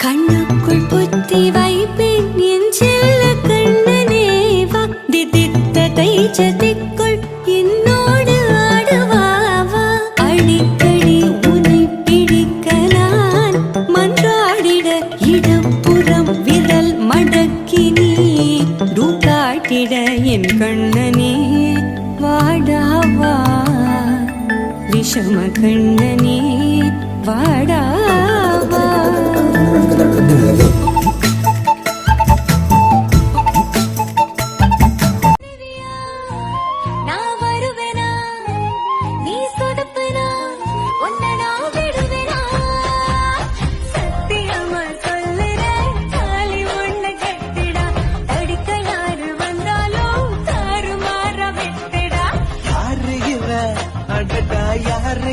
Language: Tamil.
கண்ணுக்குள் புத்தி வைப்பேன் என் செல்ல கண்ணனேவா திதித்ததை சதிக்குள் என்னோடு ஆடுவாவா அடிக்கடி உனை பிடிக்க நான் மன்றாடிட இடப்புறம் விரல் மடக்கி நீ காட்டிட என் கண்ணனே வாடாவா விஷம கண்ணனே வாடாவா